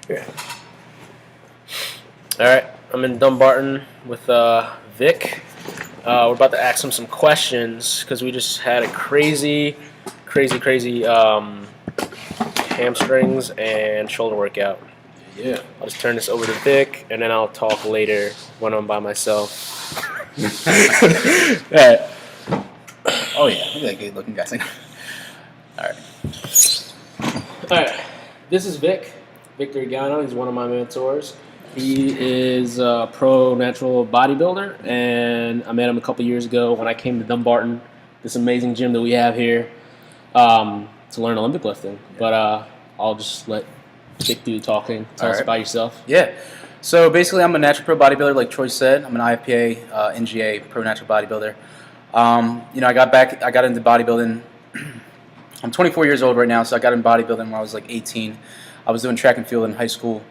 Yeah. All right, I'm in Dumbarton with Vic. We're about to ask him some questions because we just had a crazy hamstrings and shoulder workout. Yeah. I'll just turn this over to Vic, and then I'll talk later when I'm by myself. All right. Oh yeah, look at that good looking guy. All right. All right. This is Vic. Victor Egonu. He's one of my mentors. He is a pro natural bodybuilder, and I met him a couple years ago when I came to Dumbarton, this amazing gym that we have here, to learn Olympic lifting. Yeah. But I'll just let Vic do the talking. Tell us about yourself. Yeah. So basically, I'm a natural pro bodybuilder, like Troy said. I'm an IFPA, NGA pro natural bodybuilder. I got into bodybuilding. I'm 24 years old right now, so I got into bodybuilding when I was like 18. I was doing track and field in high school.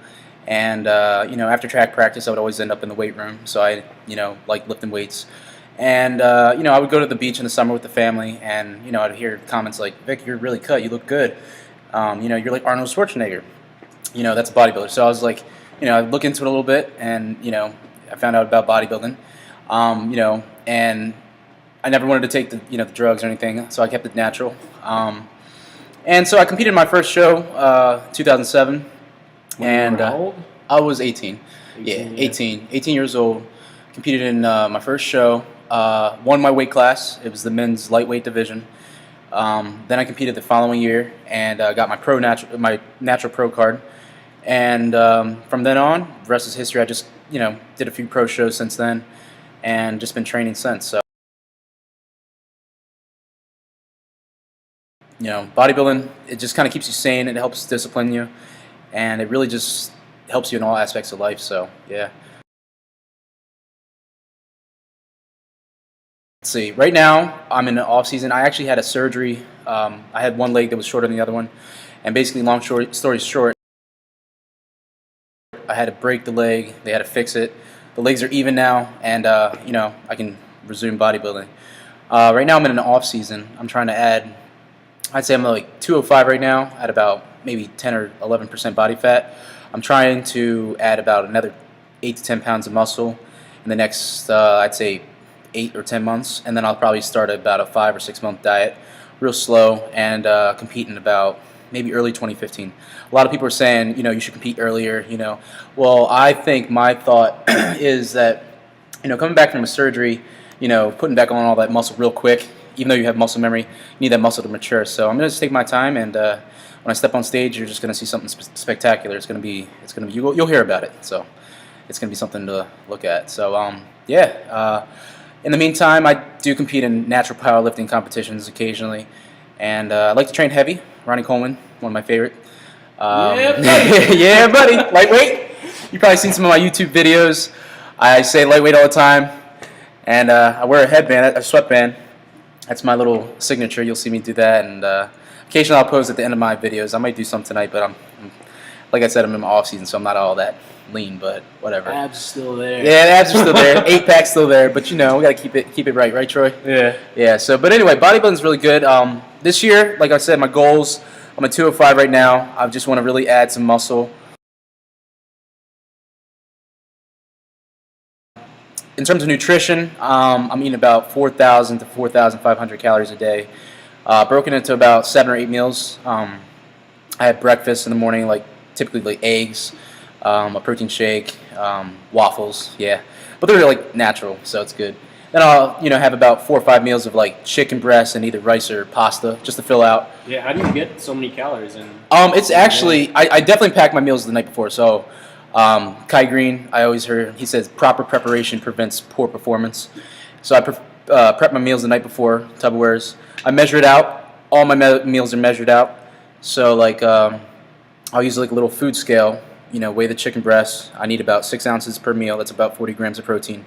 And, after track practice, I would always end up in the weight room. So I, like lifting weights. And, I would go to the beach in the summer with the family. And, I'd hear comments like, Vic, you're really cut. You look good. You're like Arnold Schwarzenegger. That's a bodybuilder. So I was like, I look into it a little bit. And, I found out about bodybuilding. And I never wanted to take the drugs or anything. So I kept it natural. And so I competed in my first show, 2007. And how old? I was 18. 18 years old. Competed in my first show. Won my weight class. It was the men's lightweight division. Then I competed the following year and got my natural pro card. And from then on, the rest is history. I just did a few pro shows since then, and just been training since. So bodybuilding, it just kind of keeps you sane. It helps discipline you. And it really just helps you in all aspects of life, so, yeah. Let's see. Right now, I'm in the off-season. I actually had a surgery. I had one leg that was shorter than the other one. And basically, story short, I had to break the leg. They had to fix it. The legs are even now, and, I can resume bodybuilding. Right now, I'm in an off-season. I'm trying to add, I'd say I'm like 205 right now, at about maybe 10 or 11% body fat. I'm trying to add about another 8 to 10 pounds of muscle in the next, I'd say, 8 or 10 months. And then I'll probably start about a 5 or 6 month diet, real slow, and compete in about maybe early 2015. A lot of people are saying, you should compete earlier, Well, I think my thought is that, coming back from a surgery, putting back on all that muscle real quick, even though you have muscle memory, you need that muscle to mature. So I'm going to just take my time, and when I step on stage, you're just going to see something spectacular. It's going to be you'll hear about it. So it's going to be something to look at. So in the meantime, I do compete in natural powerlifting competitions occasionally, and I like to train heavy. Ronnie Coleman, one of my favorite. Yeah, buddy. Yeah, buddy. Lightweight. You've probably seen some of my YouTube videos. I say lightweight all the time, and I wear a headband, a sweatband. That's my little signature. You'll see me do that, and occasionally I'll pose at the end of my videos. I might do some tonight, but I'm like I said, I'm in my off season, so I'm not all that lean, but whatever. Abs still there. Yeah, the abs are still there. 8-pack's still there, but we gotta keep it right, Troy? Yeah. Yeah. So, but anyway, bodybuilding's really good. This year, like I said, my goals. I'm at 205 right now. I just want to really add some muscle. In terms of nutrition, I'm eating about 4,000 to 4,500 calories a day, broken into about 7 or 8 meals. I have breakfast in the morning, typically like eggs, a protein shake, waffles, yeah. But they're like natural, so it's good. Then I'll have about 4 or 5 meals of like chicken breast and either rice or pasta just to fill out. Yeah, how do you get so many calories in? It's actually I definitely pack my meals the night before, so. Kai Green, I always heard, he says proper preparation prevents poor performance. So I prep my meals the night before, Tupperwares. I measure it out. All my meals are measured out. So I'll use like a little food scale, weigh the chicken breast. I need about 6 ounces per meal. That's about 40 grams of protein.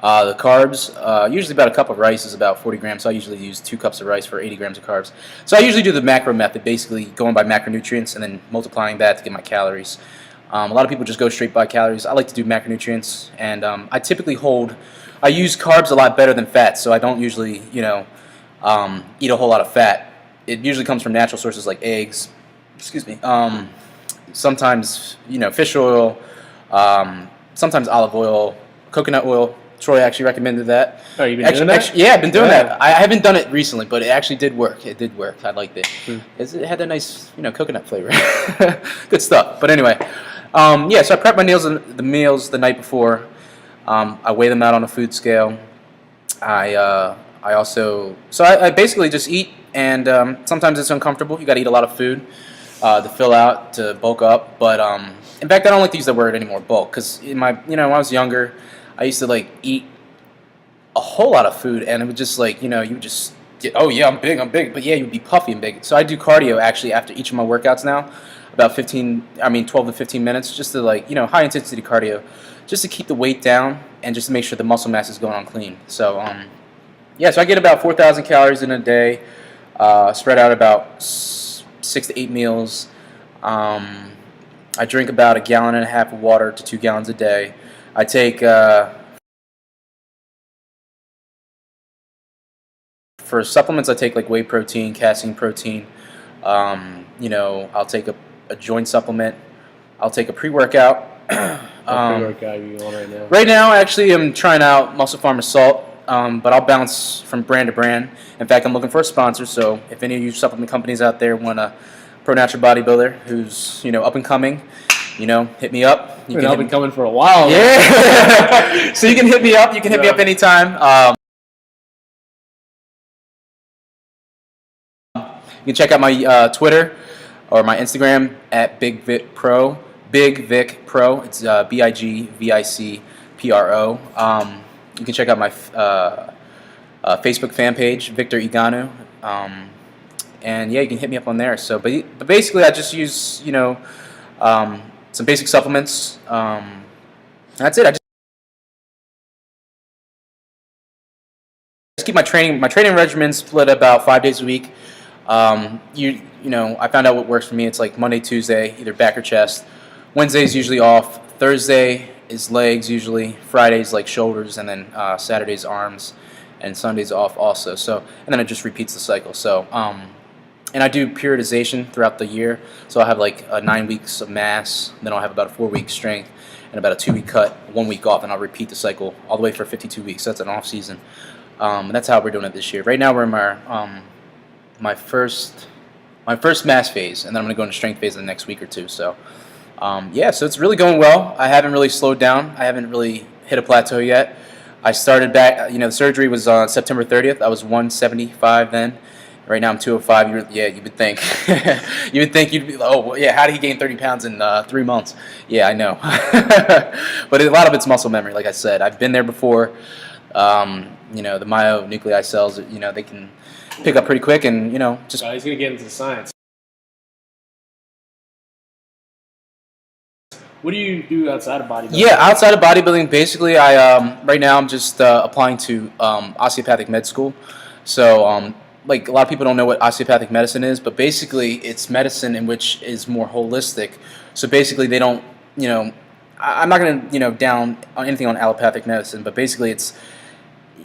The carbs, usually about a cup of rice is about 40 grams. So I usually use 2 cups of rice for 80 grams of carbs. So I usually do the macro method, basically going by macronutrients and then multiplying that to get my calories. A lot of people just go straight by calories. I like to do macronutrients, and I use carbs a lot better than fat, so I don't usually, eat a whole lot of fat. It usually comes from natural sources like eggs, sometimes fish oil, sometimes olive oil, coconut oil. Troy actually recommended that. Oh, you've been doing that? Yeah, I've been doing that. I haven't done it recently, but it actually did work. It did work. I liked it. It had that nice, coconut flavor. Good stuff. But anyway, so I prep my meals the night before. I weigh them out on a food scale. I basically just eat, and sometimes it's uncomfortable. You got to eat a lot of food to fill out, to bulk up. But in fact, I don't like to use that word anymore, bulk, because when I was younger, I used to eat a whole lot of food, and it was just you would just get, oh yeah, I'm big, but yeah, you'd be puffy and big. So I do cardio actually after each of my workouts now, about 12 to 15 minutes, just to high intensity cardio, just to keep the weight down and just to make sure the muscle mass is going on clean. So so I get about 4,000 calories in a day, spread out about 6 to 8 meals. I drink about 1.5 gallons of water to 2 gallons a day. I take for supplements, I take whey protein, casein protein. I'll take a joint supplement. I'll take a pre-workout. What pre-workout are you on right now? Right now, actually, I'm trying out Muscle Farm Assault, but I'll bounce from brand to brand. In fact, I'm looking for a sponsor, so if any of you supplement companies out there want a pro natural bodybuilder who's up and coming, hit me up. I've been coming for a while. Yeah. So you can hit me up. You can hit me up anytime. You can check out my Twitter or my Instagram at Big Vic Pro. Big Vic Pro. It's BIGVICPRO. You can check out my Facebook fan page, Victor Egonu. And yeah, you can hit me up on there. So, but basically, I just use some basic supplements. That's it. I just keep my training regimen split about 5 days a week. I found out what works for me. It's Monday, Tuesday, either back or chest. Wednesday's usually off. Thursday is legs usually. Friday's shoulders, and then Saturday's arms, and Sunday's off also. So, and then it just repeats the cycle. So, and I do periodization throughout the year. So I have 9 weeks of mass, then I'll have about a 4-week strength, and about a 2-week cut, 1 week off, and I'll repeat the cycle all the way for 52 weeks. That's an off season. And that's how we're doing it this year. Right now we're in my first mass phase, and then I'm going to go into strength phase in the next week or two. So, so it's really going well. I haven't really slowed down. I haven't really hit a plateau yet. I started back, the surgery was on September 30th. I was 175 then. Right now I'm 205. You would think. You would think you'd be, oh, yeah, how did he gain 30 pounds in 3 months? Yeah, I know. But a lot of it's muscle memory, like I said. I've been there before. The myonuclei cells, they can pick up pretty quick, and, just... He's going to get into the science. What do you do outside of bodybuilding? Yeah, outside of bodybuilding, basically, right now I'm just applying to osteopathic med school. So, a lot of people don't know what osteopathic medicine is, but basically it's medicine in which is more holistic. So basically they don't, I'm not going to, down on anything on allopathic medicine, but basically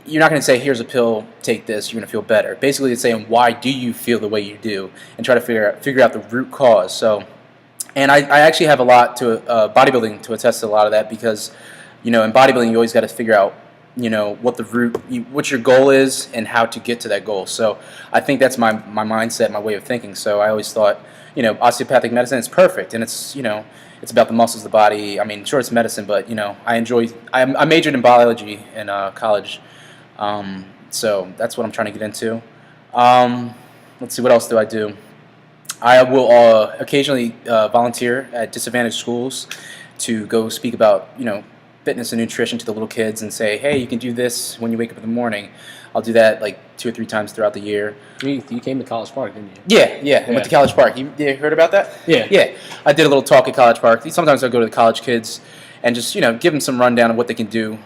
you're not going to say, here's a pill, take this, you're going to feel better. Basically it's saying, why do you feel the way you do, and try to figure out the root cause. So, and I actually have a lot to bodybuilding to attest to a lot of that, because, in bodybuilding you always got to figure out, what your goal is and how to get to that goal. So I think that's my mindset, my way of thinking. So I always thought, osteopathic medicine is perfect, and it's, it's about the muscles of the body. I mean, sure, it's medicine, but, I majored in biology in college. So that's what I'm trying to get into. Let's see, what else do I do? I will occasionally volunteer at disadvantaged schools to go speak about, fitness and nutrition to the little kids, and say, hey, you can do this when you wake up in the morning. I'll do that 2 or 3 times throughout the year. You came to College Park, didn't you? Yeah. I went to College Park. You heard about that? Yeah. I did a little talk at College Park. Sometimes I go to the college kids and just, give them some rundown of what they can do.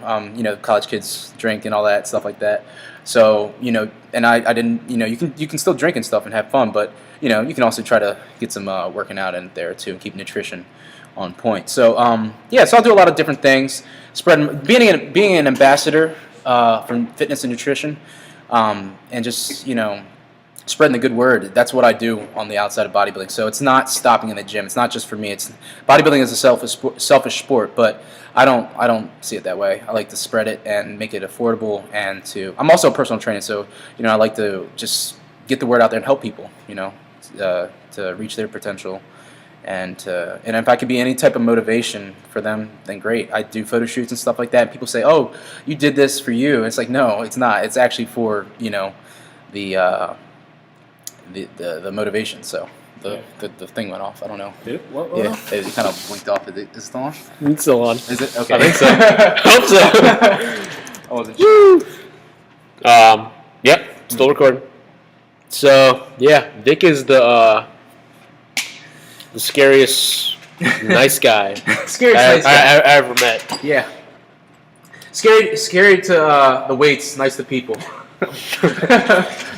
College kids drink and all that, stuff like that. So, and I didn't, you can still drink and stuff and have fun, but, you can also try to get some working out in there too, and keep nutrition on point. So, so I'll do a lot of different things. Being an ambassador from fitness and nutrition, and just, spreading the good word. That's what I do on the outside of bodybuilding. So it's not stopping in the gym. It's not just for me. It's bodybuilding is a selfish sport, but I don't see it that way. I like to spread it and make it affordable. And I'm also a personal trainer, so I like to just get the word out there and help people. To reach their potential. And if I could be any type of motivation for them, then great. I do photo shoots and stuff like that. And people say, "Oh, you did this for you." And it's like, no, it's not. It's actually for the motivation. So the thing went off. I don't know. Dude, what Yeah, off? it kind of blinked off. Is it still on? It's still on. Is it? Okay. I think so. Hope so. I wasn't sure. Yep, still recording. So yeah, Vic is the scariest nice guy Scary I ever met. Yeah. Scary to the weights, nice to people.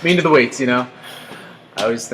Mean to the weights, I always think.